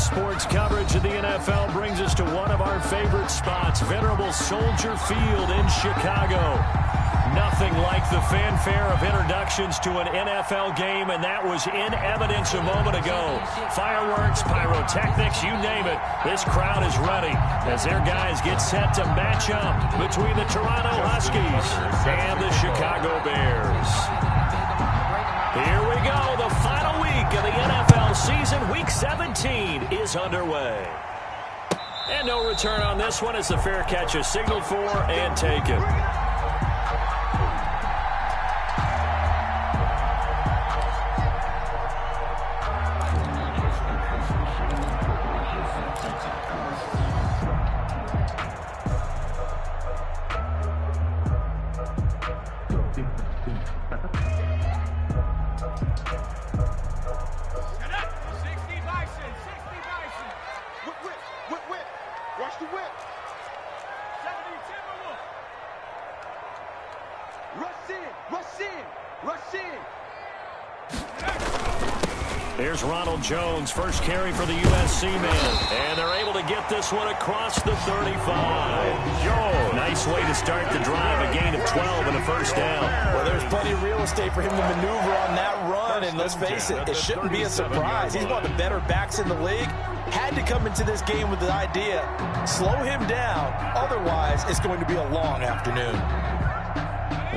Today's sports coverage of the NFL brings us to one of our favorite spots, venerable Soldier Field in Chicago. Nothing like the fanfare of introductions to an NFL game, and that was in evidence a moment ago. Fireworks, pyrotechnics, you name it. This crowd is ready as their guys get set to match up between the Toronto Huskies and the Chicago Bears. Here we go. The final week of the NFL season. Week 17 is underway. And no return on this one as the fair catch is signaled for and taken. Here's Ronald Jones, first carry for the USC man. And they're able to get this one across the 35. Jones. Nice way to start the drive, a gain of 12 and a first down. Well, there's plenty of real estate for him to maneuver on that run. And let's face it, it shouldn't be a surprise. He's one of the better backs in the league. Had to come into this game with the idea, slow him down. Otherwise, it's going to be a long afternoon.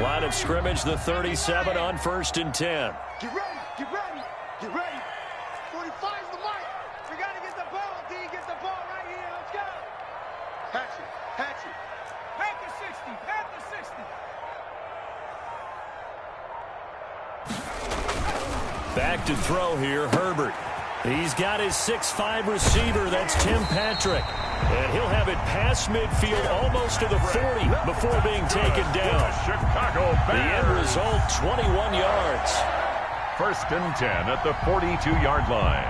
Line of scrimmage, the 37 on 1st and 10. Get ready, get ready, get ready. 45's the mark. We got to get the ball. D, get the ball right here. Let's go. Patch it, patch it. Pat the 60, pat the 60. Back to throw here, Herbert. He's got his 6'5 receiver, that's Tim Patrick. And he'll have it past midfield almost to the 40 before being taken down. The end result, 21 yards. 1st and 10 at the 42-yard line.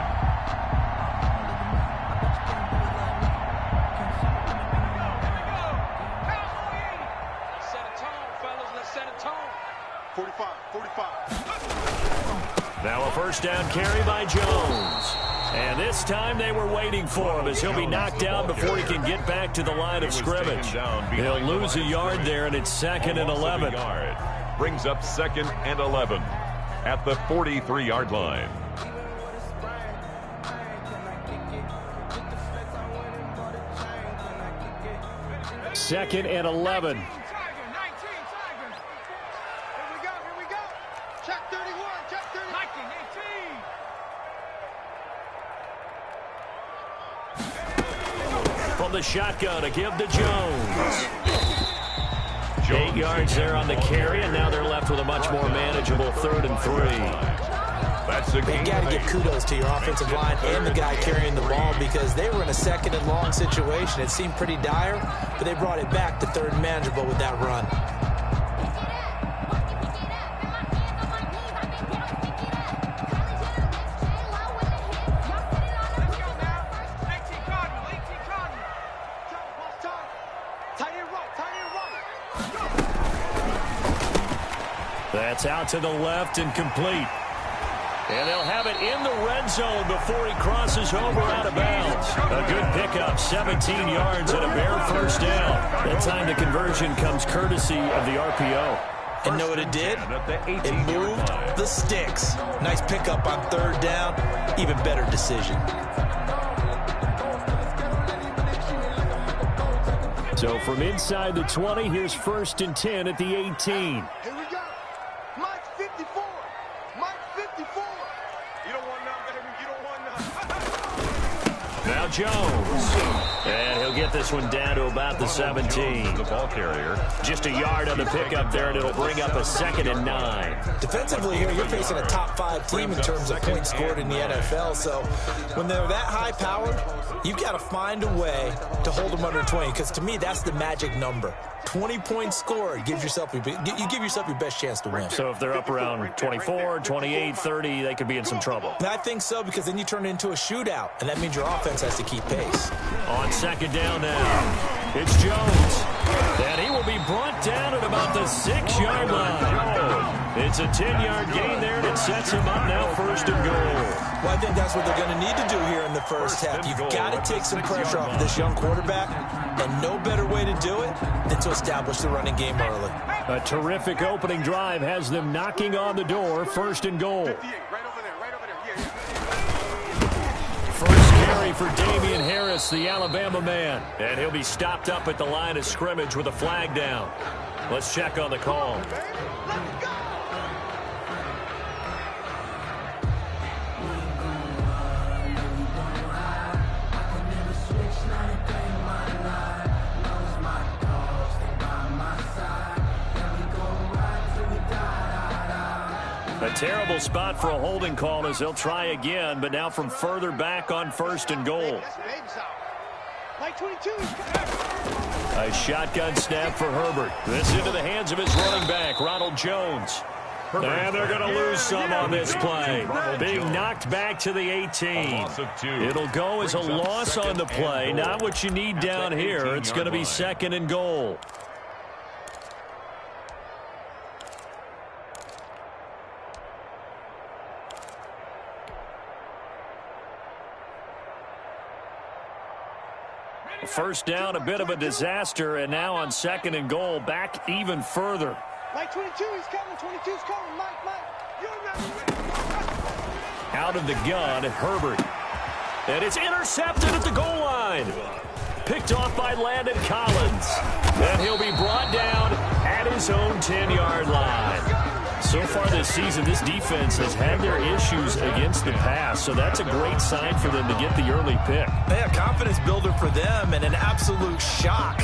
Set a tone, fellas. Let's set a tone. 45, 45. Now a first down carry by Jones. And this time they were waiting for him as he'll be knocked down before he can get back to the line of scrimmage. He'll lose a yard there, and it's 2nd and 11. Brings up 2nd and 11 at the 43-yard line. Second and 11. Here we go. Check 31, check 31. 18. From the shotgun, a give to Jones. 8 yards there on the carry, and now they're left with a much more manageable 3rd and 3. You got to give kudos to your offensive line and the guy carrying the ball because they were in a 2nd and long situation. It seemed pretty dire, but they brought it back to 3rd and manageable with that run. That's out to the left and complete. And they'll have it in the red zone before he crosses over out of bounds. A good pickup, 17 yards and a bare first down. That time the conversion comes courtesy of the RPO. And know what it did? It moved the sticks. Nice pickup on 3rd down. Even better decision. So from inside the 20, here's 1st and 10 at the 18. Here we go. Mike 54. Mike 54. You don't want none, baby. You don't want none. Now Jones. And he'll get this one down to about the 17. The ball carrier. Just a yard on the pickup there, and it'll bring up a 2nd and 9. Defensively here, you're facing a top 5 team in terms of points scored in the NFL. So when they're that high-powered, you've got to find a way to hold them under 20. Because to me, that's the magic number. 20 points scored, you give yourself your best chance to win. So if they're up around 24, 28, 30, they could be in some trouble. And I think so, because then you turn it into a shootout, and that means your offense has to keep pace. On 2nd down now, it's Jones. And he will be brought down at about the 6-yard line. It's a 10-yard gain there, and it sets him up now 1st and goal. Well, I think that's what they're going to need to do here in the first half. You've got to take some pressure off of this young quarterback, and no better way to do it than to establish the running game early. A terrific opening drive has them knocking on the door, 1st and goal. First carry for Damian Harris, the Alabama man. And he'll be stopped up at the line of scrimmage with a flag down. Let's check on the call. A terrible spot for a holding call as they'll try again, but now from further back on 1st and goal. A shotgun snap for Herbert. This into the hands of his running back, Ronald Jones. And they're going to lose some on this play. Being knocked back to the 18. It'll go as a loss on the play. Not what you need down here. It's going to be 2nd and goal. First down, a bit of a disaster, and now on 2nd and goal, back even further. Mike 22, he's coming. 22's coming. Mike. You'll never win. Out of the gun, Herbert. And it's intercepted at the goal line. Picked off by Landon Collins. And he'll be brought down at his own 10-yard line. So far this season, this defense has had their issues against the pass, so that's a great sign for them to get the early pick. Yeah, confidence builder for them and an absolute shock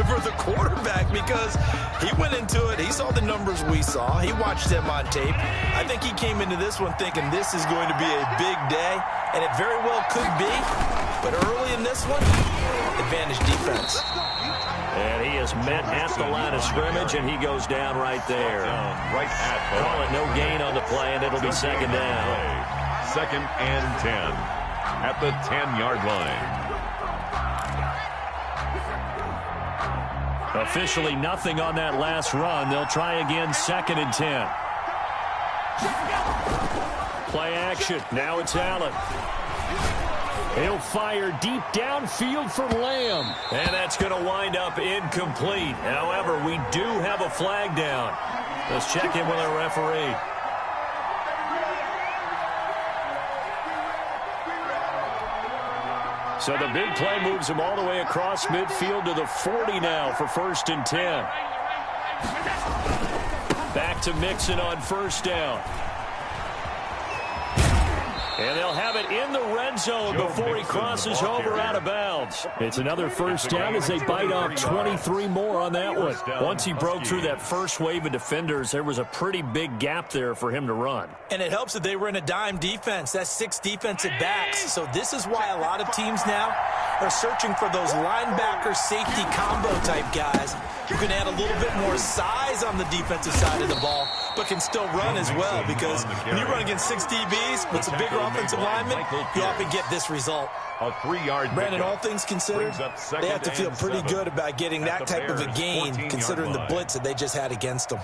for the quarterback because he went into it. He saw the numbers we saw. He watched them on tape. I think he came into this one thinking this is going to be a big day, and it very well could be. But early in this one, advantage defense. And he is met at the line of scrimmage, and he goes down right there. Call it no gain on the play, and it'll be 2nd down. 2nd and 10 at the 10-yard line. Officially nothing on that last run. They'll try again, 2nd and 10. Play action. Now it's Allen. He'll fire deep downfield for Lamb. And that's going to wind up incomplete. However, we do have a flag down. Let's check in with our referee. So the big play moves him all the way across midfield to the 40 now for 1st and 10. Back to Mixon on 1st down. And they'll have it in the red zone before he crosses over out of bounds. It's another 1st down as they bite off 23 more on that one. Once he broke through that first wave of defenders, there was a pretty big gap there for him to run. And it helps that they were in a dime defense. That's 6 defensive backs. So this is why a lot of teams now are searching for those linebacker safety combo type guys who can add a little bit more size on the defensive side of the ball, but can still run as well, because when you run against 6 DBs with some bigger offensive linemen, you often get this result. A 3-yard Brandon, all things considered, they have to feel pretty good about getting that type of a gain, considering the blitz that they just had against them.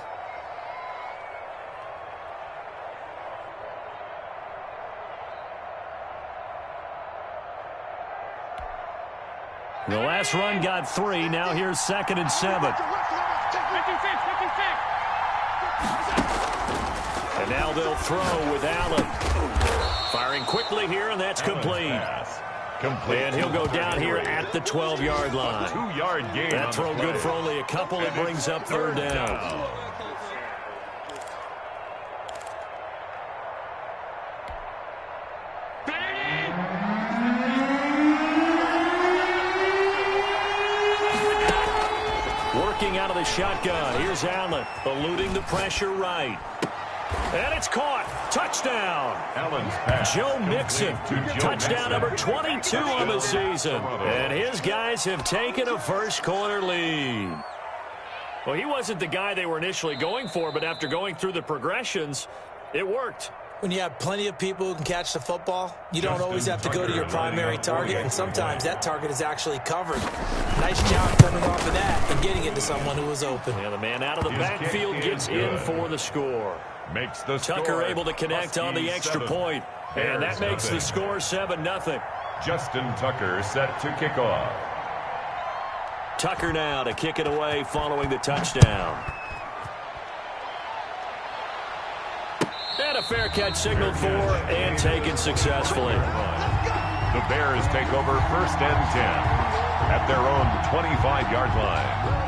The last run got 3. Now here's 2nd and 7. And now they'll throw with Allen. Firing quickly here, and that's complete. And he'll go down here at the 12-yard line. 2-yard gain. That throw good for only a couple. It brings up 3rd down. Working out of the shotgun. Here's Allen, eluding the pressure right. And it's caught. Touchdown. Allen's pass. Joe Mixon. Touchdown number 22 on the season. And his guys have taken a first-quarter lead. Well, he wasn't the guy they were initially going for, but after going through the progressions, it worked. When you have plenty of people who can catch the football, you don't always have to go to your primary target, and sometimes that target is actually covered. Nice job coming off of that and getting it to someone who was open. And the man out of the backfield gets in for the score. makes the score. Tucker able to connect on the extra point. And that makes the score 7-0. Justin Tucker set to kick off. Tucker now to kick it away following the touchdown. And a fair catch signaled for and taken successfully. The Bears take over 1st and 10 at their own 25-yard line.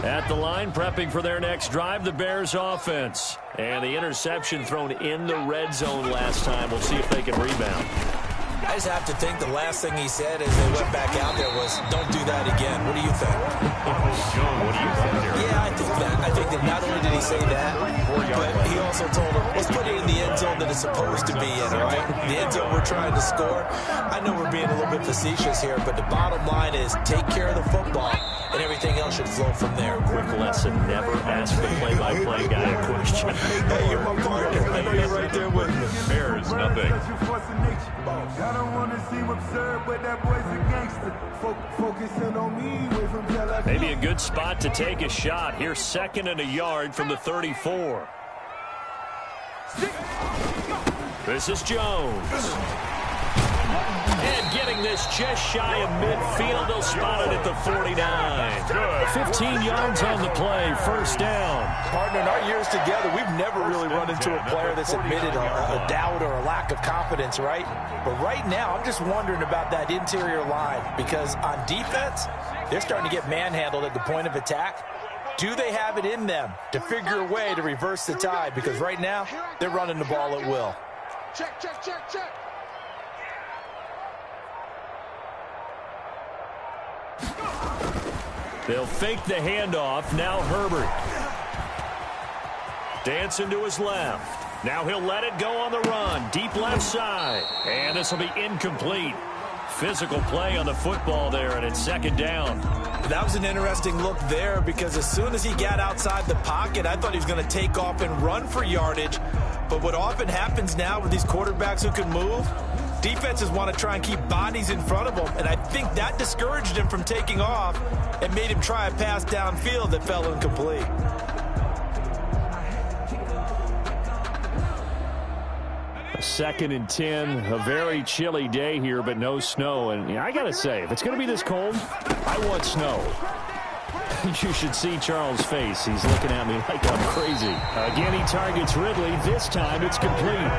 At the line, prepping for their next drive, the Bears offense. And the interception thrown in the red zone last time. We'll see if they can rebound. I just have to think the last thing he said as they went back out there was, don't do that again. What do you think? John, what do you think here? Yeah, I think that. I think that not only did he say that, but he also told him, let's put it in the end zone that it's supposed to be in, all right? The end zone we're trying to score. I know we're being a little bit facetious here, but the bottom line is take care of the football, and everything else should flow from there. Quick lesson, never ask the play-by-play guy a question. Hey, you're my partner. I know you're right there with me. Bears, nothing. I don't want to seem absurd, but that boy's a gangster. Focusing on me, wait from till I Maybe a good spot to take a shot. Here's 2nd and a yard from the 34. This is Jones. And getting this just shy of midfield. They'll spot it at the 49. 15 yards on the play. 1st down. Partner, in our years together, we've never really run into a player that's admitted a doubt or a lack of confidence, right? But right now, I'm just wondering about that interior line because on defense, they're starting to get manhandled at the point of attack. Do they have it in them to figure a way to reverse the tide? Because right now, they're running the ball at will. Check, check, check, check. They'll fake the handoff. Now Herbert. Dancing to his left. Now he'll let it go on the run. Deep left side. And this will be incomplete. Physical play on the football there, and it's 2nd down. That was an interesting look there because as soon as he got outside the pocket, I thought he was going to take off and run for yardage. But what often happens now with these quarterbacks who can move, defenses want to try and keep bodies in front of them, and I think that discouraged him from taking off and made him try a pass downfield that fell incomplete. Second and 10, a very chilly day here, but no snow. And I got to say, if it's going to be this cold, I want snow. You should see Charles' face. He's looking at me like I'm crazy. Again, he targets Ridley. This time, it's complete.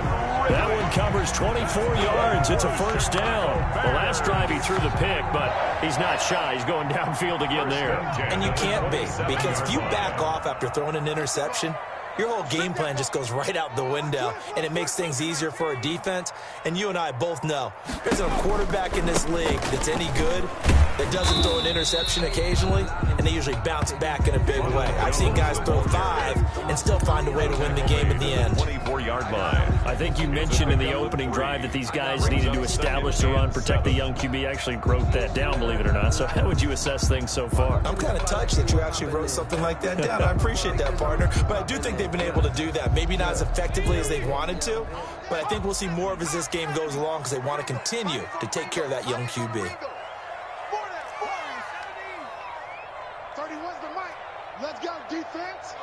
That one covers 24 yards. It's a 1st down. The last drive, he threw the pick, but he's not shy. He's going downfield again there. And you can't be, because if you back off after throwing an interception, your whole game plan just goes right out the window, and it makes things easier for a defense. And you and I both know there's a quarterback in this league that's any good that doesn't throw an interception occasionally, and they usually bounce back in a big way. I've seen guys throw 5 and still find a way to win the game in the end. 24-yard line. I think you mentioned in the opening drive that these guys needed to establish the run, protect the young QB. I actually wrote that down, believe it or not. So how would you assess things so far? I'm kind of touched that you actually wrote something like that down. I appreciate that, partner. But I do think they've been able to do that. Maybe not as effectively as they wanted to, but I think we'll see more of as this game goes along because they want to continue to take care of that young QB. 31's the mic. Let's go, defense.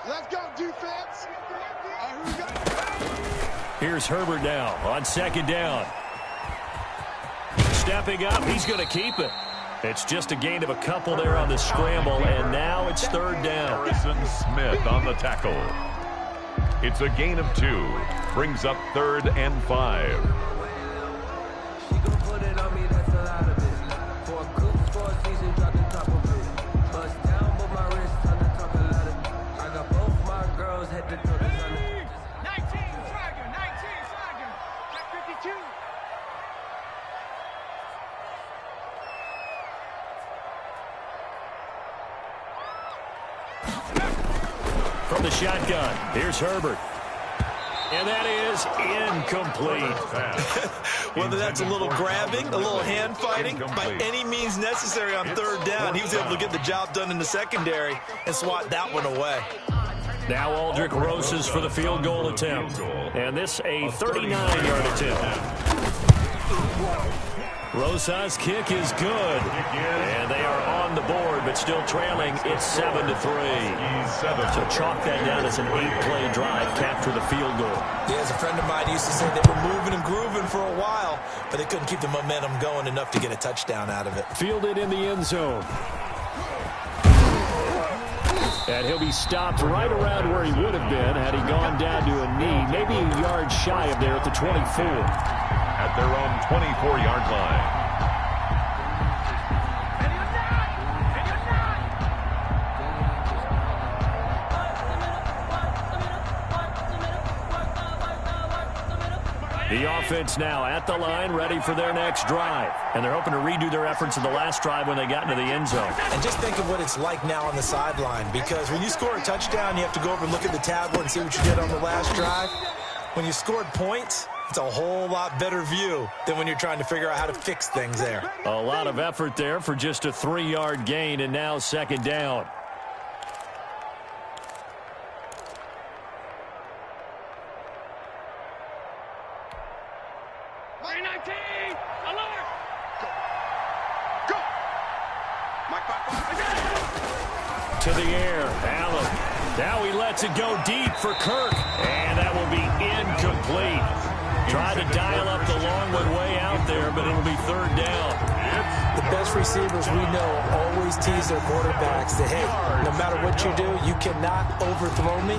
Let's go, defense. Here we go. Here's Herbert now on 2nd down. Stepping up, he's going to keep it. It's just a gain of a couple there on the scramble, and now it's 3rd down. Harrison Smith on the tackle. It's a gain of 2. Brings up 3rd and 5. From the shotgun, here's Herbert. And that is incomplete. Whether that's a little grabbing, a little hand fighting, by any means necessary on 3rd down, he was able to get the job done in the secondary and swat that one away. Now Aldrich Rosas for the field goal attempt. And this a 39-yard attempt. Rosas' kick is good. And they are on the board, but still trailing. It's 7-3. So chalk that down as an 8-play drive. Capture the field goal. Yeah, as a friend of mine used to say, they were moving and grooving for a while, but they couldn't keep the momentum going enough to get a touchdown out of it. Fielded in the end zone. And he'll be stopped right around where he would have been had he gone down to a knee, maybe a yard shy of there at the 24. At their own 24-yard line. The offense now at the line, ready for their next drive. And they're hoping to redo their efforts in the last drive when they got into the end zone. And just think of what it's like now on the sideline, because when you score a touchdown, you have to go over and look at the tablet and see what you did on the last drive. When you scored points, it's a whole lot better view than when you're trying to figure out how to fix things there. A lot of effort there for just a 3-yard gain, and now second down. To the air, Allen. Now he lets it go deep for Kirk, and that will be incomplete. Tried to dial up the long one way out there, but it'll be third down. The best receivers we know always tease their quarterbacks that, hey, no matter what you do, you cannot overthrow me.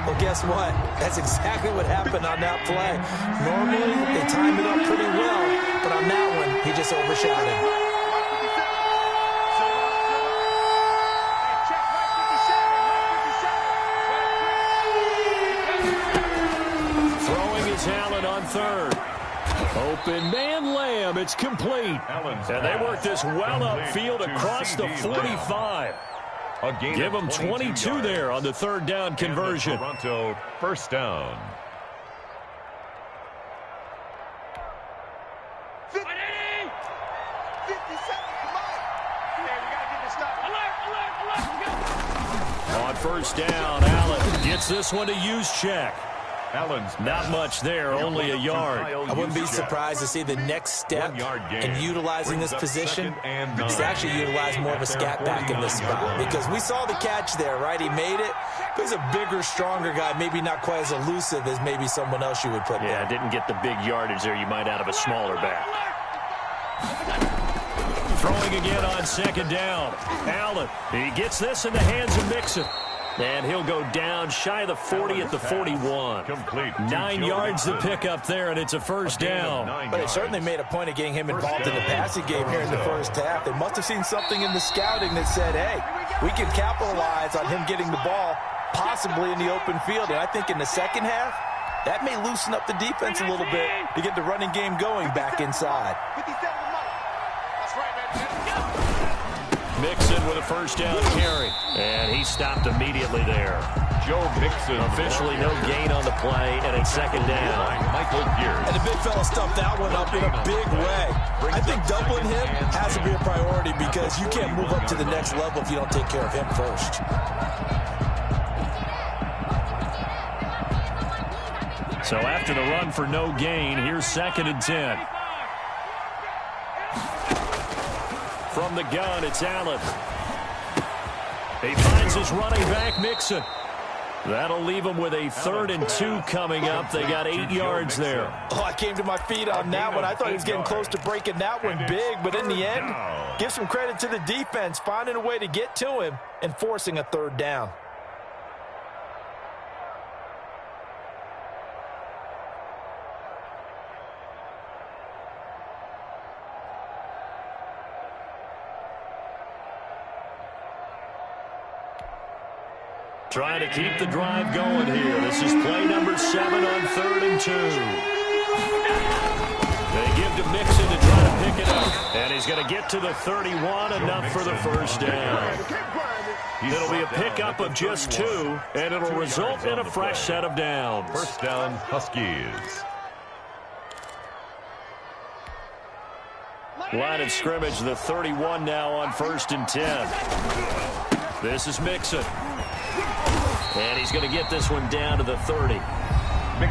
Well, guess what? That's exactly what happened on that play. Normally, they timed it up pretty well, but on that one, he just overshot him. Allen on third. Open man Lamb. It's complete. And they work this well upfield across the 45. Give them 22 there on the third down conversion. Toronto first down. On first down, Allen gets this one to Juszczyk. Allen's not much there, only a yard. I wouldn't be surprised to see the next step in utilizing this position. He's actually utilized more of a scat back in this spot, because we saw the catch there, right? He made it. But he's a bigger, stronger guy, maybe not quite as elusive as maybe someone else you would put there. Yeah, didn't get the big yardage there you might out of a smaller back. Throwing again on second down. Allen, he gets this in the hands of Mixon. And he'll go down shy of the 40 at the 41. Complete. 9 yards to pick up there, and it's a first down. But it certainly made a point of getting him involved in the passing game here in the first half. They must have seen something in the scouting that said, hey, we can capitalize on him getting the ball possibly in the open field. And I think in the second half, that may loosen up the defense a little bit to get the running game going back inside. Mixon with a first down carry. And he stopped immediately there. Joe Mixon. Officially no gain on the play, and it's second down. Michael Pierce. And the big fella stuffed that one up in a big way. I think doubling him has to be a priority, because you can't move up to the next level if you don't take care of him first. So after the run for no gain, here's 2nd and 10. From the gun, it's Allen. He finds his running back, Mixon. That'll leave him with a 3rd and 2 coming up. They got 8 yards there. Oh, I came to my feet on that one. I thought he was getting close to breaking that one big, but in the end, give some credit to the defense, finding a way to get to him and forcing a 3rd down. Trying to keep the drive going here. This is play number 7 on 3rd and 2. They give to Mixon to try to pick it up. And he's going to get to the 31, enough for the first down. It'll be a pickup of just 2, and it'll result in a fresh set of downs. First down, Huskies. Line of scrimmage, the 31 now on 1st and 10. This is Mixon. And he's going to get this one down to the 30.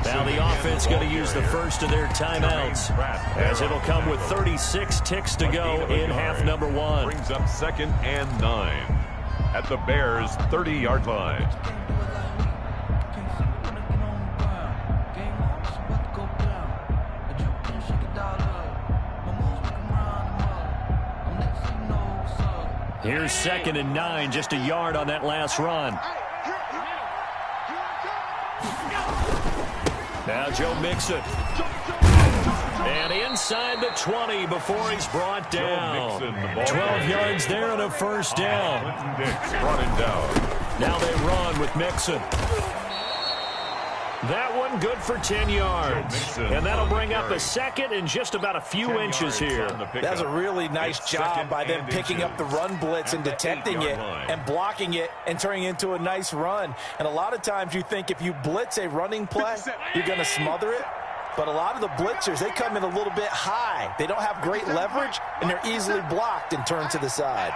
Now the offense going to use the first of their timeouts, as it'll come with 36 ticks to go in half number one. Brings up 2nd and 9 at the Bears' 30-yard line. Here's 2nd and 9, just a yard on that last run. Now Joe Mixon. And inside the 20 before he's brought down. 12 yards there and a first down. Brought him down. Now they run with Mixon. That one good for 10 yards. And that'll bring up a second and just about a few inches here. That's a really nice job by them picking up the run blitz and detecting it and blocking it and turning it into a nice run. And a lot of times you think if you blitz a running play, you're going to smother it. But a lot of the blitzers, they come in a little bit high. They don't have great leverage, and they're easily blocked and turned to the side.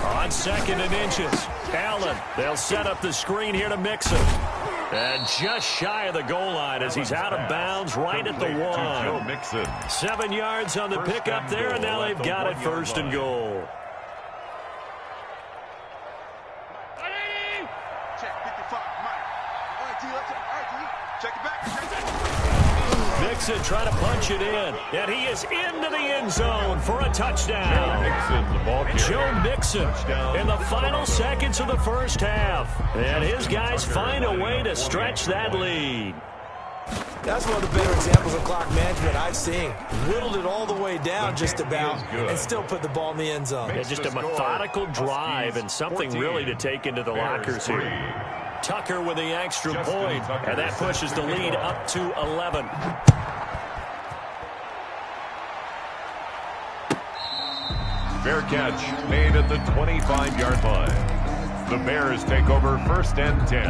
On 2nd and inches, Allen. They'll set up the screen here to Mixon. And just shy of the goal line as he's out of bounds right at the 1. 7 yards on the pickup there, and now they've got it 1st and goal. Mixon trying to punch it in, and he is into the end zone for a touchdown. Joe Mixon in the final seconds of the first half, and his guys find a way to stretch that lead. That's one of the better examples of clock management I've seen. Whittled it all the way down just about and still put the ball in the end zone. Yeah, just a methodical drive and something really to take into the lockers here. Tucker with the extra point, and that pushes the lead up to 11. Fair catch made at the 25-yard line. The Bears take over 1st and 10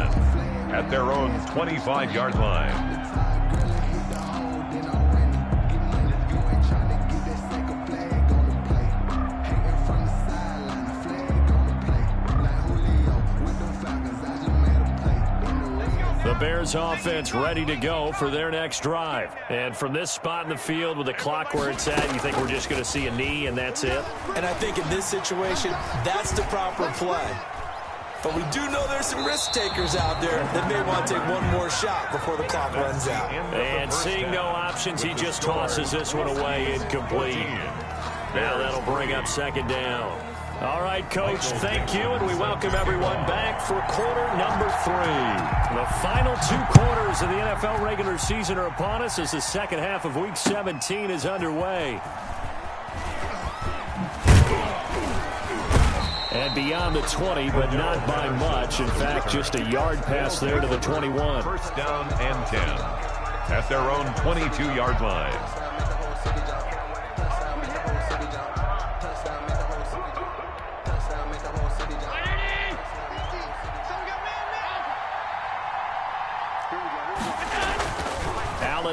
at their own 25-yard line. The Bears offense ready to go for their next drive. And from this spot in the field with the clock where it's at, you think we're just going to see a knee and that's it? And I think in this situation, that's the proper play. But we do know there's some risk takers out there that may want to take one more shot before the clock runs out. And seeing no options, he just tosses this one away incomplete. Now that'll bring up 2nd down. All right, Coach, thank you, and we welcome everyone back for quarter number 3. The final 2 quarters of the NFL regular season are upon us as the second half of Week 17 is underway. And beyond the 20, but not by much. In fact, just a yard pass there to the 21. 1st down and 10 at their own 22-yard line.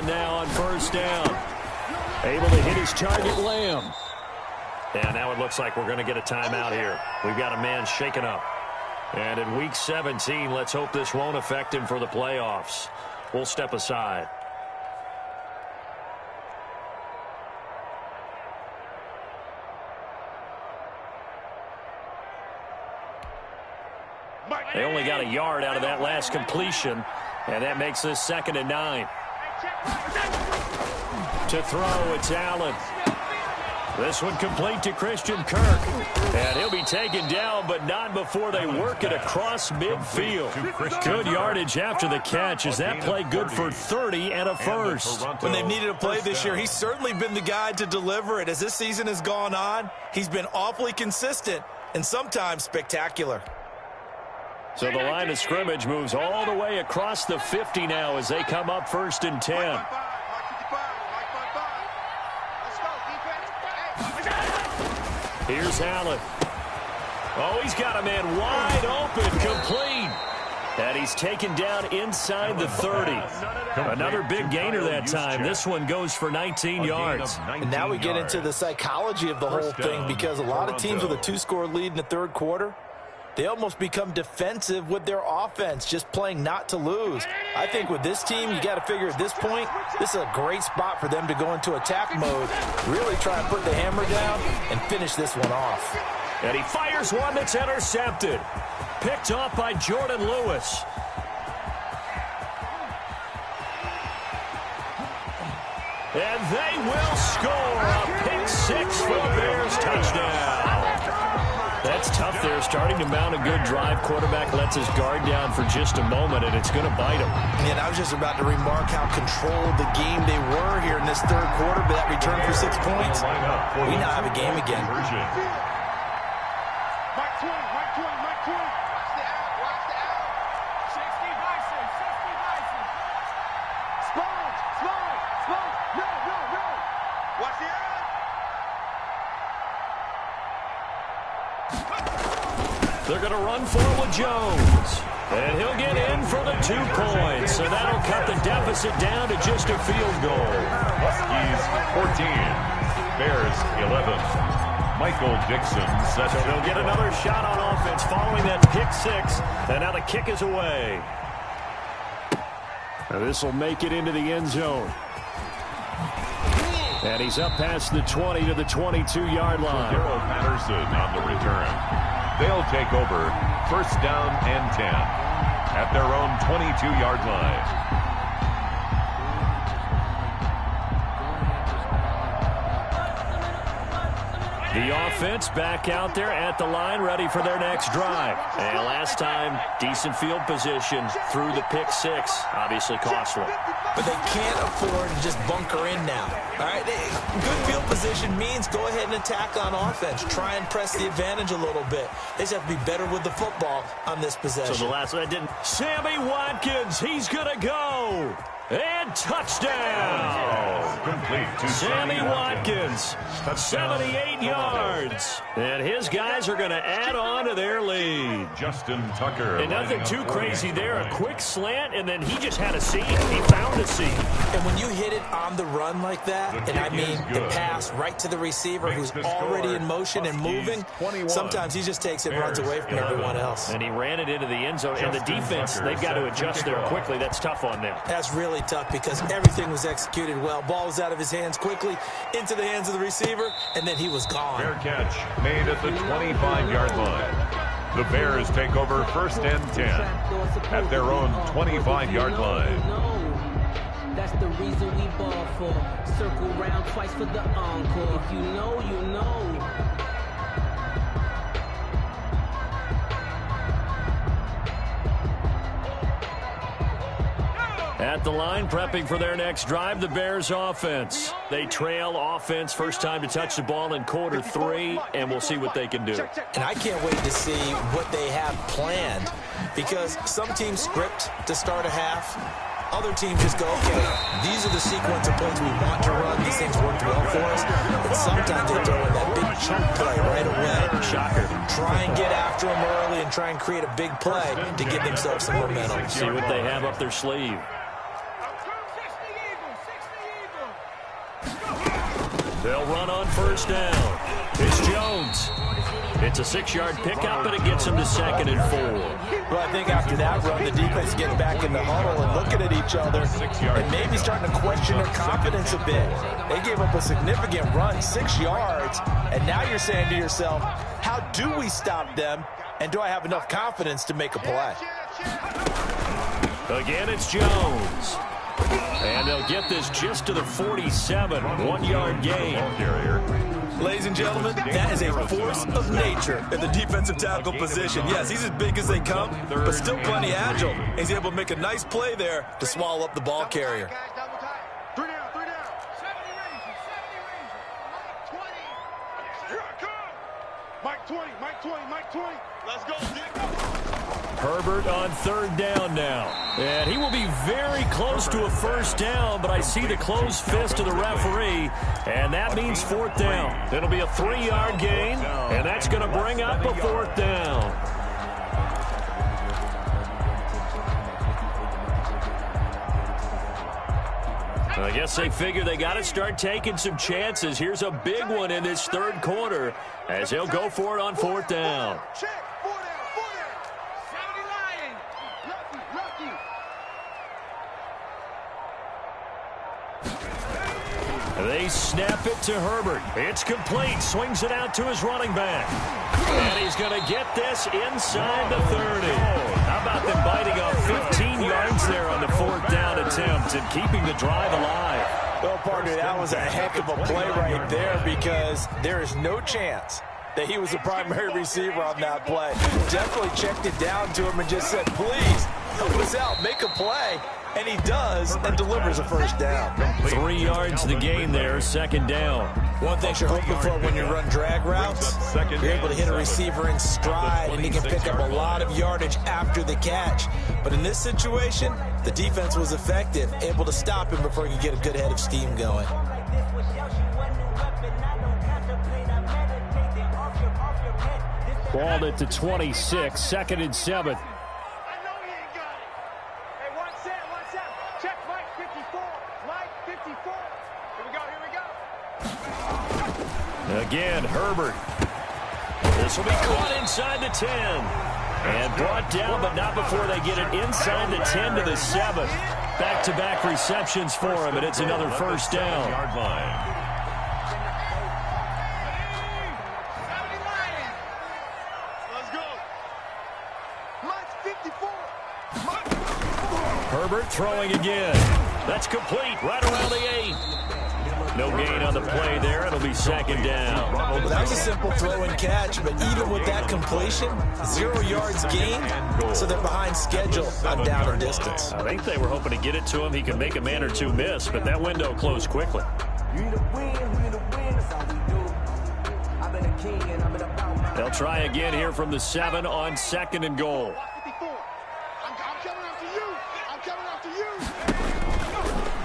Now on 1st down, able to hit his target, Lamb. And now it looks like we're going to get a timeout here. We've got a man shaken up. And in Week 17, let's hope this won't affect him for the playoffs. We'll step aside. They only got a yard out of that last completion, and that makes this 2nd and 9. To throw, it's Allen. This one complete to Christian Kirk. And he'll be taken down, but not before they work it across midfield. Good yardage after the catch. Is that play good for 30 and a first? When they've needed a play this year, he's certainly been the guy to deliver it. As this season has gone on, he's been awfully consistent and sometimes spectacular. So the line of scrimmage moves all the way across the 50 now as they come up 1st and 10. Here's Allen. Oh, he's got a man wide open, complete. And he's taken down inside the 30. Another big gainer that time. This one goes for 19 yards. And now we get into the psychology of the whole thing, because a lot of teams with a 2-score lead in the third quarter, they almost become defensive with their offense, just playing not to lose. I think with this team, you got to figure at this point, this is a great spot for them to go into attack mode, really try and put the hammer down and finish this one off. And he fires one that's intercepted. Picked off by Jordan Lewis. And they will score a pick six for a Bears touchdown. That's tough there, starting to mount a good drive. Quarterback lets his guard down for just a moment, and it's going to bite him. And I was just about to remark how controlled the game they were here in this third quarter, but that return for 6 points, we now have a game again. They're going to run for it with Jones. And he'll get in for the 2 points. So that'll cut the deficit down to just a field goal. Huskies 14, Bears 11. Michael Dixon sets. So they'll get another shot on offense following that pick six. And now the kick is away. This will make it into the end zone. And he's up past the 20 to the 22-yard line. Daryl Patterson on the return. They'll take over first down and 10 at their own 22-yard line. The offense back out there at the line, ready for their next drive. And last time, decent field position through the pick six. Obviously costly. But they can't afford to just bunker in now. All right, good field position means go ahead and attack on offense. Try and press the advantage a little bit. They just have to be better with the football on this possession. So the last one I didn't. Sammy Watkins, he's going to go. And touchdown! Complete to Sammy Watkins, 78 yards. And his guys are going to add on to their lead. Justin Tucker. And nothing too crazy there. A quick slant, and then he just had a seam. He found a seam. And when you hit it on the run like that, and I mean the pass right to the receiver who's already in motion and moving, sometimes he just takes it and runs away from everyone else. And he ran it into the end zone. And the defense, they've got to adjust there quickly. That's tough on them. That's really tough because everything was executed well. Ball was out of his hands quickly into the hands of the receiver, and then he was gone. Fair catch made at the 25-yard line. The Bears take over first and 10 at their own 25-yard line. That's the reason we ball for. Circle round twice for the encore. If you know, you know. At the line, prepping for their next drive, the Bears offense. They trail offense, first time to touch the ball in quarter 3, and we'll see what they can do. And I can't wait to see what they have planned, because some teams script to start a half. Other teams just go, okay, these are the sequence of plays we want to run. These things worked well for us. But sometimes they throw in that big chunk play right away. Shocker. Try and get after them early and try and create a big play to give themselves some momentum. See what they have up their sleeve. They'll run on first down. It's Jones. It's a 6-yard pickup, and it gets him to 2nd and 4. Well, I think after that run, the defense gets back in the huddle and looking at each other and maybe starting to question their confidence a bit. They gave up a significant run, 6 yards, and now you're saying to yourself, how do we stop them, and do I have enough confidence to make a play? Again, it's Jones. And they'll get this just to the 47, 1-yard gain. Ladies and gentlemen, that is a force of nature in the defensive tackle position. Yes, he's as big as they come, but still plenty agile. He's able to make a nice play there to swallow up the ball carrier. Three down. 70 ranges. Mike 20. Mike 20. Let's go. Herbert on 3rd down now. And he will be very close to a first down, but I see the closed fist of the referee, and that means 4th down. It'll be a 3-yard gain, and that's going to bring up a 4th down. I guess they figure they got to start taking some chances. Here's a big one in this third quarter as he'll go for it on fourth down. They snap it to Herbert. It's complete. Swings it out to his running back. And he's going to get this inside the 30. How about them biting off 15 yards there on the fourth down attempt and keeping the drive alive? Well, partner, that was a heck of a play right there because there is no chance that he was the primary receiver on that play. Definitely checked it down to him and just said, please, help us out, make a play. And he does and delivers a first down. 3 yards to the gain there, second down. One thing you're hoping for when you run drag routes, you're able to hit a receiver in stride and he can pick up a lot of yardage after the catch. But in this situation, the defense was effective, able to stop him before he could get a good head of steam going. Balled it to 26, second and 7. Again, Herbert. This will be caught inside the 10. And brought down, but not before they get it inside the 10 to the 7. Back-to-back receptions for him, and it's another first down. Herbert throwing again. That's complete, right around the 8. No gain on the play there. It'll be second down. Well, that was a simple throw and catch, but even with that completion, 0 yards gained, so they're behind schedule on down and distance. I think they were hoping to get it to him. He could make a man or two miss, but that window closed quickly. They'll try again here from the 7 on second and goal.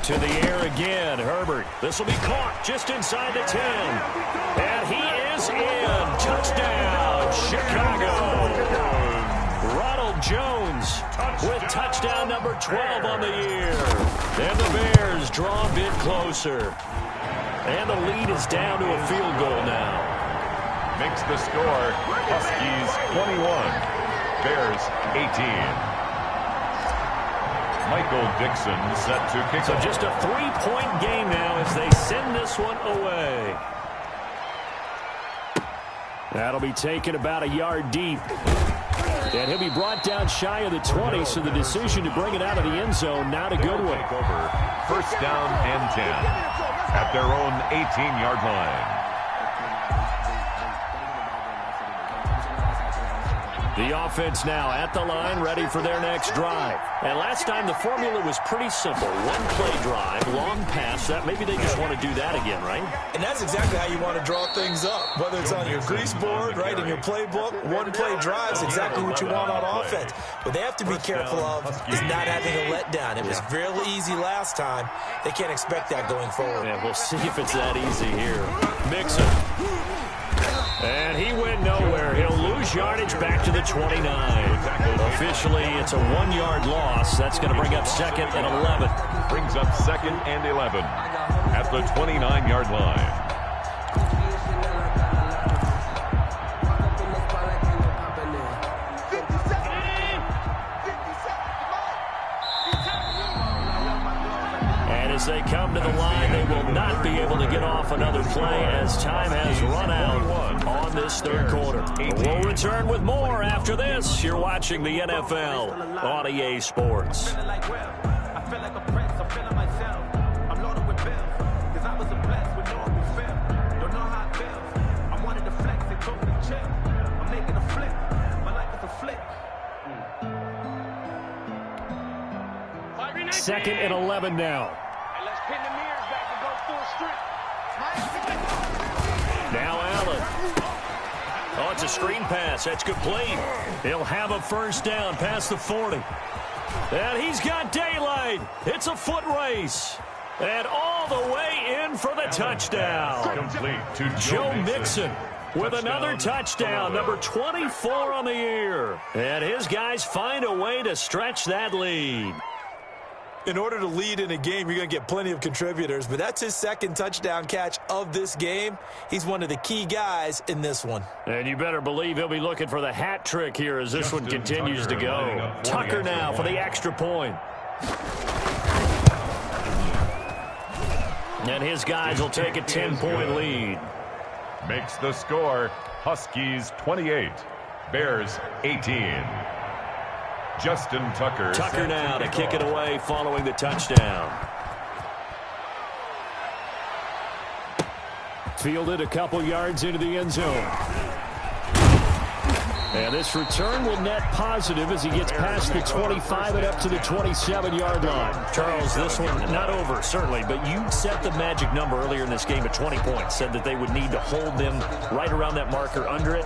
To the air again, Herbert. This will be caught just inside the 10. And he is in. Touchdown, Chicago. Ronald Jones with touchdown number 12 on the year. And the Bears draw a bit closer. And the lead is down to a field goal now. Makes the score Huskies 21, Bears 18. Michael Dixon set to kick. So just a 3-point game now as they send this one away. That'll be taken about a yard deep. And he'll be brought down shy of the 20, so the decision to bring it out of the end zone, not a good one. First down and 10 at their own 18-yard line. The offense now at the line, ready for their next drive. And last time the formula was pretty simple. One-play drive, long pass. That maybe they just want to do that again, right? And that's exactly how you want to draw things up. Whether it's on your grease board, right, in your playbook, one-play drive is exactly what you want on offense. What they have to be careful of is not having a letdown. It was fairly easy last time. They can't expect that going forward. Yeah, we'll see if it's that easy here. Mixon. And he went nowhere. He'll lose yardage back to the 29. Officially, it's a 1-yard loss. That's going to bring up second and 11. Brings up second and 11 at the 29-yard line. As they come to the line, they will not be able to get off another play as time has run out on this third quarter. We'll return with more after this. You're watching the NFL on EA Sports. Second and 11 now. Now Allen. Oh, it's a screen pass. That's complete. He'll have a first down past the 40. And he's got daylight. It's a foot race. And all the way in for the touchdown. Complete to Joe Mixon with another touchdown, number 24 on the year. And his guys find a way to stretch that lead. In order to lead in a game, you're going to get plenty of contributors, but that's his second touchdown catch of this game. He's one of the key guys in this one. And you better believe he'll be looking for the hat trick here as this one continues to go. Tucker now for the extra point. And his guys will take a 10-point lead. Makes the score Huskies 28, Bears 18. Justin Tucker. Tucker now to kick it away following the touchdown. Fielded a couple yards into the end zone. And this return will net positive as he gets past the 25 and up to the 27-yard line. Charles, this one not over, certainly, but you set the magic number earlier in this game at 20 points. Said that they would need to hold them right around that marker under it.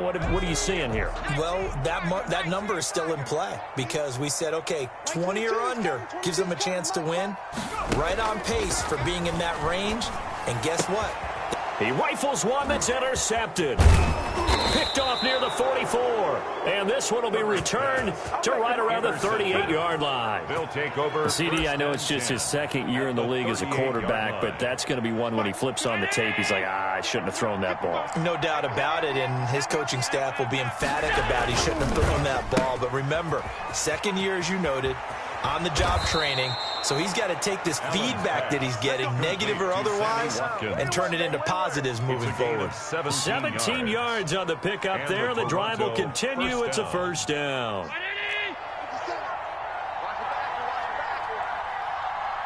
What are you seeing here? Well, that number is still in play because we said, okay, 20 or under gives them a chance to win. Right on pace for being in that range. And guess what? He rifles one that's intercepted. Picked off near the 44. And this one will be returned to right around the 38-yard line. They'll take over. CD, I know it's just his second year in the league as a quarterback, but that's going to be one when he flips on the tape. He's like, I shouldn't have thrown that ball. No doubt about it, and his coaching staff will be emphatic about he shouldn't have thrown that ball. But remember, second year, as you noted, on-the-job training. So he's got to take this feedback that he's getting, negative or otherwise, and turn it into positives moving forward. 17 yards on the pickup there. The drive will continue. It's a first down.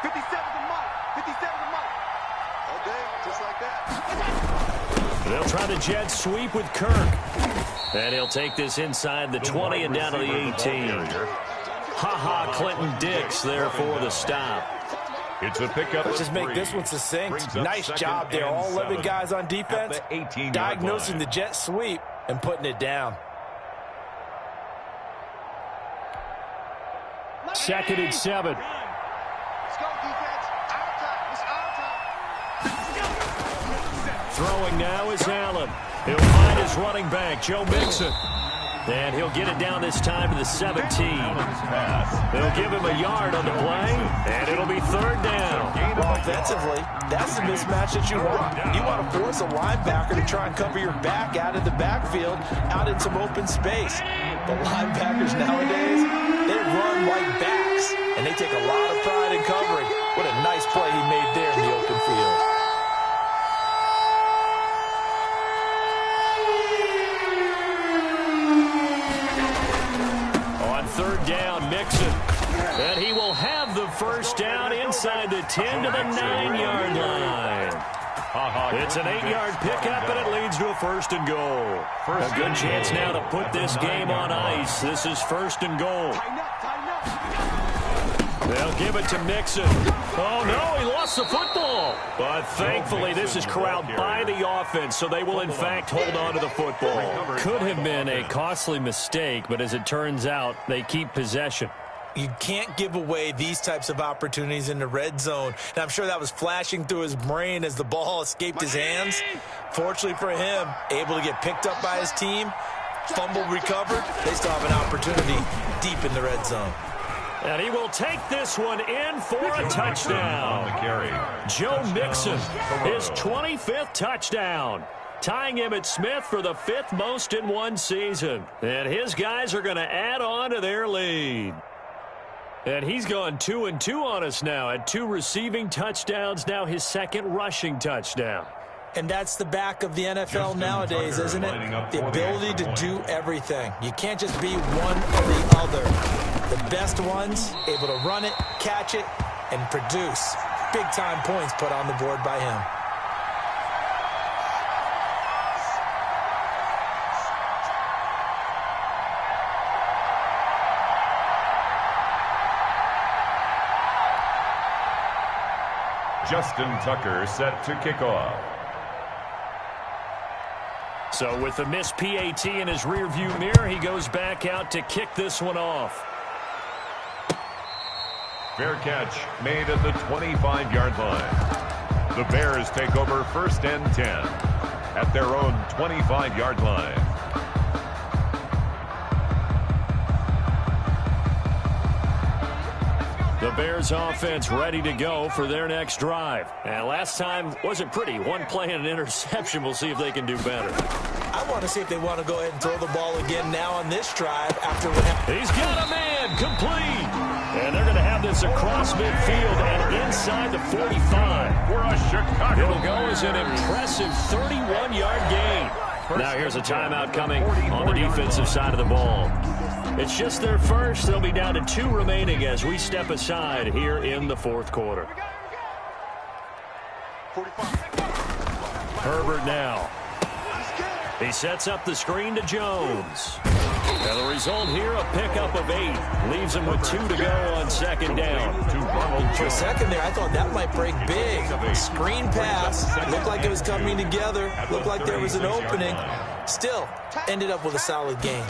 57 to Mike. 57 to Mike. Okay, just like that. They'll try the jet sweep with Kirk. And he'll take this inside the 20 and down to the 18. Ha-ha, Clinton Dix there for the stop. It's a pickup. Let's just make this one succinct. Nice job there. All 11 guys on defense diagnosing the jet sweep and putting it down. Second and 7. Let's go, defense. Our time. It's our time. Throwing now is Allen. He'll find his running back, Joe Mixon. And he'll get it down this time to the 17. They'll give him a yard on the play, and it'll be third down. Well, offensively, that's the mismatch that you want. You want to force a linebacker to try and cover your back out of the backfield, out in some open space. The linebackers nowadays, they run like backs, and they take a lot of pride in covering. What a nice play he made there in the open field. Third down, Mixon. And he will have the first down inside the 10 to the 9-yard line. It's an 8-yard pickup, and it leads to a first and goal. A good chance now to put this game on ice. This is first and goal. They'll give it to Mixon. Oh, no, he lost the football. But thankfully, this is corralled by the offense, so they will, in fact, hold on to the football. Could have been a costly mistake, but as it turns out, they keep possession. You can't give away these types of opportunities in the red zone. And I'm sure that was flashing through his brain as the ball escaped his hands. Fortunately for him, able to get picked up by his team, fumble recovered. They still have an opportunity deep in the red zone. And he will take this one in for a touchdown. Joe Mixon, his 25th touchdown, tying him at Smith for the 5th most in one season. And his guys are going to add on to their lead. And he's gone 2-2 on us now at 2 receiving touchdowns, now his 2nd rushing touchdown. And that's the back of the NFL nowadays, isn't it? The ability to do everything. You can't just be one or the other. The best ones, able to run it, catch it, and produce. Big-time points put on the board by him. Justin Tucker set to kick off. So with the missed PAT in his rearview mirror, he goes back out to kick this one off. Fair catch made at the 25-yard line. The Bears take over 1st and 10 at their own 25-yard line. The Bears offense ready to go for their next drive. And last time wasn't pretty. One play and an interception. We'll see if they can do better. I want to see if they want to go ahead and throw the ball again now on this drive after what happened. He's got a man complete. And they're going to have this across midfield and inside the 45. For a Chicago. It'll go as an impressive 31-yard gain. Now here's a timeout coming on the defensive side of the ball. It's just their first. They'll be down to 2 remaining as we step aside here in the fourth quarter. Herbert now. He sets up the screen to Jones. And the result here, a pickup of 8. Leaves him with 2 to go on second down. For a second there, I thought that might break big. Screen pass. Looked like it was coming together. Looked like there was an opening. Still, ended up with a solid gain.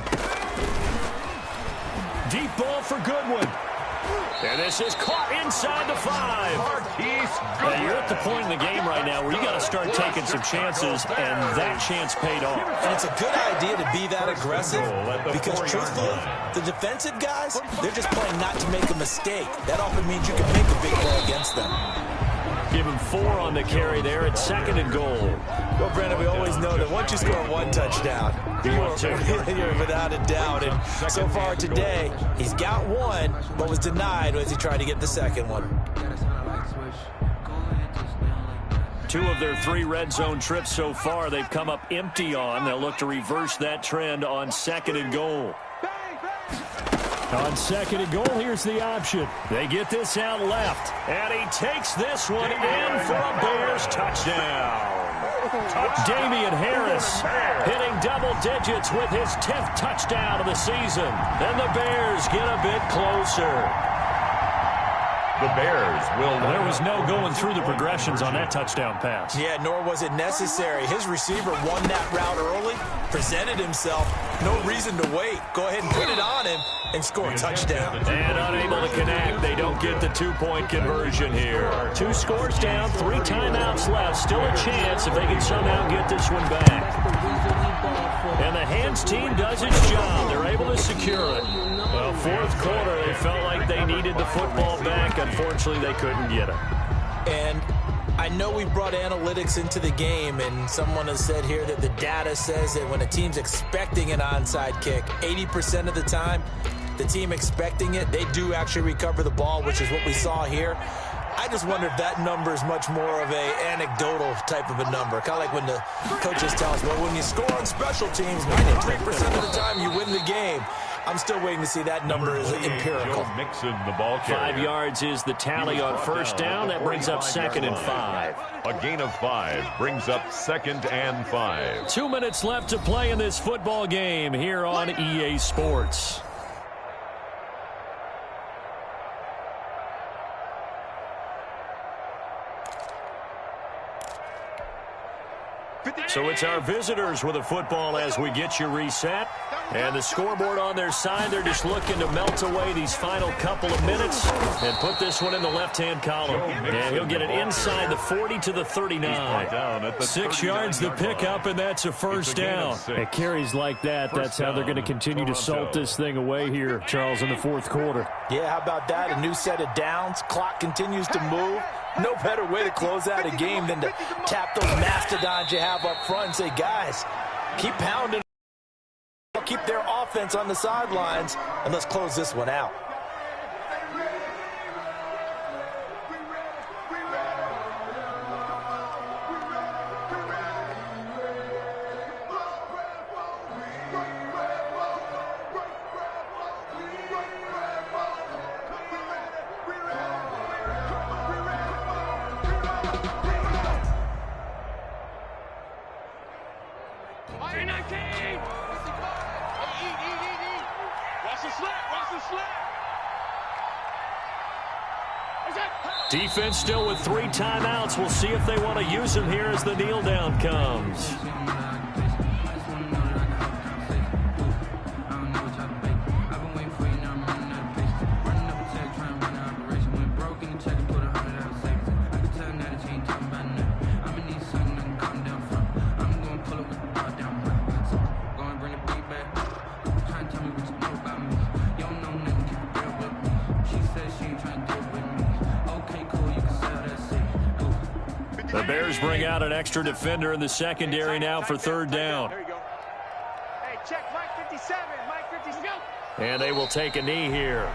Deep ball for Goodwin. And this is caught inside the 5. Now you're at the point in the game right now where you got to start taking some chances, and that chance paid off. And it's a good idea to be that aggressive because, truthfully, the defensive guys, they're just playing not to make a mistake. That often means you can make a big play against them. Give him 4 on the carry there at 2nd and goal. Well, Brandon, we always know that once you score 1 touchdown, you're without a doubt. And so far today, he's got 1, but was denied as he tried to get the second one. 2 of their 3 red zone trips so far, they've come up empty on. They'll look to reverse that trend on 2nd and goal. On 2nd and goal, here's the option. They get this out left, and he takes this one in for a Bears touchdown. Damian Harris hitting double digits with his 10th touchdown of the season. And the Bears get a bit closer. The Bears will. There was no going through the progressions on that touchdown pass. Yeah, nor was it necessary. His receiver won that route early, presented himself. No reason to wait. Go ahead and put it on him and score a touchdown. And unable to connect. They don't get the 2-point conversion here. 2 scores down, 3 timeouts left. Still a chance if they can somehow get this one back. And the hands team does its job. They're able to secure it. Well, fourth quarter, they felt like they needed the football back. Unfortunately, they couldn't get it. And I know we brought analytics into the game, and someone has said here that the data says that when a team's expecting an onside kick, 80% of the time, the team expecting it, they do actually recover the ball, which is what we saw here. I just wonder if that number is much more of a anecdotal type of a number. Kind of like when the coaches tell us, well, when you score on special teams, 93% of the time you win the game. I'm still waiting to see that number is empirical. The ball 5 yards is the tally on first down. That brings up 2nd and 5. A gain of 5 brings up 2nd and 5. 2 minutes left to play in this football game here on EA Sports. So it's our visitors with a football as we get you reset. And the scoreboard on their side, they're just looking to melt away these final couple of minutes and put this one in the left-hand column. And he'll get it inside the 40 to the 39. 6 yards the pickup, and that's a first down. It carries like that. That's how they're going to continue to salt this thing away here, Charles, in the fourth quarter. Yeah, how about that? A new set of downs. Clock continues to move. No better way to close out a game than to tap those mastodons you have up front and say, guys, keep pounding. Keep their offense on the sidelines, and let's close this one out. Defense still with 3 timeouts. We'll see if they want to use them here as the kneel down comes. She said she ain't trying to do it with me. The Bears bring out an extra defender in the secondary now for third down. There you go. Hey, check Mike 57. Mike 57. And they will take a knee here.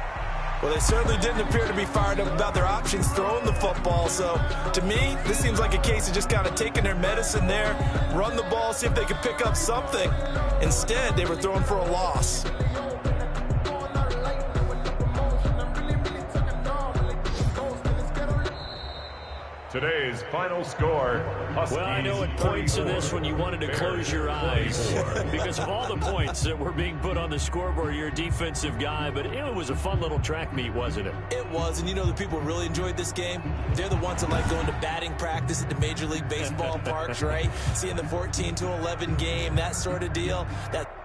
Well, they certainly didn't appear to be fired up about their options throwing the football. So, to me, this seems like a case of just kind of taking their medicine there, run the ball, see if they could pick up something. Instead, they were throwing for a loss. Today's final score, Huskies. Well, I know at points in this when you wanted to close your eyes 24. because of all the points that were being put on the scoreboard. You're a defensive guy, but it was a fun little track meet, wasn't it? It was, and you know the people who really enjoyed this game? They're the ones that like going to batting practice at the Major League Baseball parks, right? Seeing the 14-11 game, that sort of deal. That